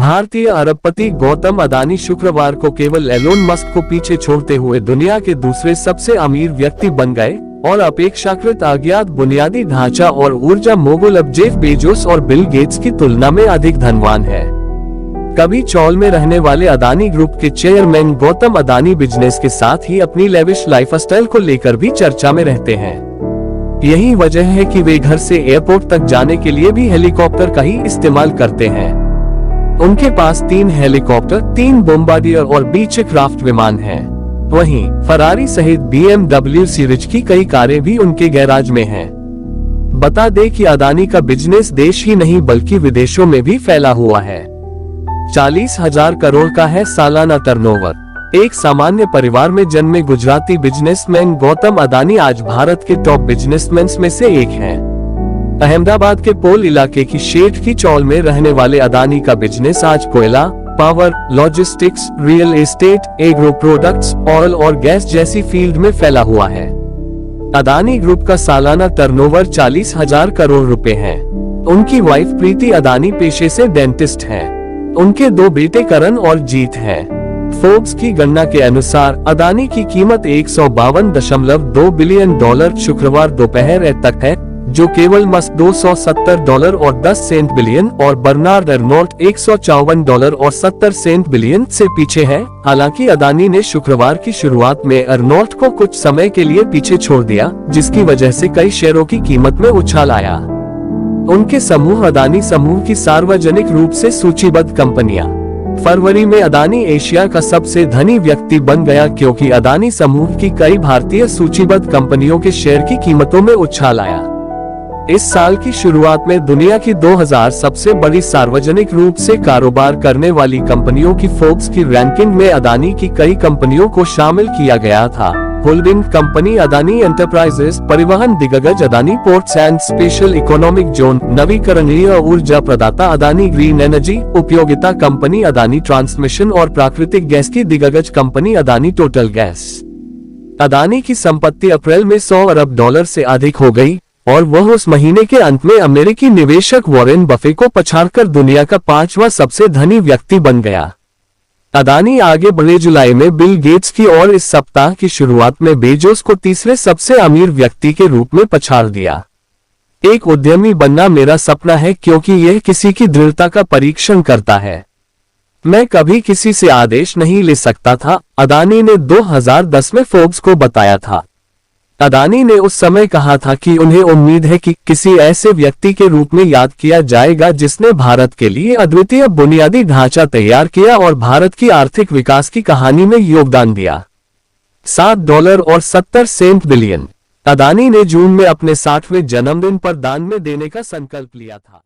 भारतीय अरबपति गौतम अदानी शुक्रवार को केवल एलोन मस्क को पीछे छोड़ते हुए दुनिया के दूसरे सबसे अमीर व्यक्ति बन गए और अपेक्षाकृत अज्ञात बुनियादी ढांचा और ऊर्जा मोगुल अब जेफ बेजोस और बिल गेट्स की तुलना में अधिक धनवान है। कभी चौल में रहने वाले अदानी ग्रुप के चेयरमैन गौतम अदानी बिजनेस के साथ ही अपनी लेविश लाइफस्टाइल को लेकर भी चर्चा में रहते हैं। यही वजह है कि वे घर से एयरपोर्ट तक जाने के लिए भी हेलीकॉप्टर का ही इस्तेमाल करते हैं। उनके पास 3 हेलीकॉप्टर, 3 बोम्बार्डियर और बीच क्राफ्ट विमान हैं। वहीं फरारी सहित BMW सीरीज की कई कारें भी उनके गैराज में हैं। बता दें कि अदानी का बिजनेस देश ही नहीं बल्कि विदेशों में भी फैला हुआ है। 40,000 करोड़ का है सालाना टर्नओवर। एक सामान्य परिवार में जन्मे गुजराती बिजनेसमैन गौतम अदानी आज भारत के टॉप बिजनेसमैन में से एक हैं। अहमदाबाद के पोल इलाके की शेठ की चौल में रहने वाले अदानी का बिजनेस आज कोयला, power, logistics, real estate, agro products, oil और गैस जैसी फील्ड में फैला हुआ है। अदानी ग्रुप का सालाना टर्नओवर 40,000 करोड़ रुपए है। उनकी वाइफ प्रीति अदानी पेशे से डेंटिस्ट हैं। उनके 2 बेटे करण और जीत हैं। फोर्ब्स की गणना के अनुसार अदानी की कीमत $152.2 बिलियन शुक्रवार दोपहर तक है, जो केवल मस्क $270 और 10 सेंट बिलियन और बर्नार्ड अर्नोल्ट $154 और 70 सेंट बिलियन से पीछे है। हालांकि अदानी ने शुक्रवार की शुरुआत में अर्नोल्ट को कुछ समय के लिए पीछे छोड़ दिया, जिसकी वजह से कई शेयरों की कीमत में उछाल आया। उनके समूह अदानी समूह की सार्वजनिक रूप से सूचीबद्ध कंपनियां। फरवरी में अदानी एशिया का सबसे धनी व्यक्ति बन गया क्योंकि अदानी समूह की कई भारतीय सूचीबद्ध कंपनियों के शेयर की कीमतों में उछाल आया। इस साल की शुरुआत में दुनिया की 2000 सबसे बड़ी सार्वजनिक रूप से कारोबार करने वाली कंपनियों की फोर्ब्स की रैंकिंग में अदानी की कई कंपनियों को शामिल किया गया था। होल्डिंग कंपनी अदानी एंटरप्राइजेस, परिवहन दिग्गज Adani ports and special economic zone, नवीकरणीय ऊर्जा प्रदाता अदानी ग्रीन एनर्जी, उपयोगिता कंपनी अदानी ट्रांसमिशन और प्राकृतिक गैस की दिग्गज company Adani total gas. Adani की संपत्ति अप्रैल में $100 अरब से अधिक हो गई और वह उस महीने के अंत में अमेरिकी निवेशक वॉरेन बफे को पछाड़कर दुनिया का 5वां सबसे धनी व्यक्ति बन गया। अदानी आगे बढ़े जुलाई में बिल गेट्स की और इस सप्ताह की शुरुआत में बेजोस को तीसरे सबसे अमीर व्यक्ति के रूप में पछाड़ दिया। एक उद्यमी बनना मेरा सपना है क्योंकि यह किसी की दृढ़ता का परीक्षण करता है। मैं कभी किसी से आदेश नहीं ले सकता था, अदानी ने 2010 में फोर्ब्स को बताया था। अदानी ने उस समय कहा था कि उन्हें उम्मीद है कि किसी ऐसे व्यक्ति के रूप में याद किया जाएगा जिसने भारत के लिए अद्वितीय बुनियादी ढांचा तैयार किया और भारत की आर्थिक विकास की कहानी में योगदान दिया। $7 और 70 सेंट बिलियन। अदानी ने जून में अपने 60वें जन्मदिन पर दान में देने का संकल्प लिया था।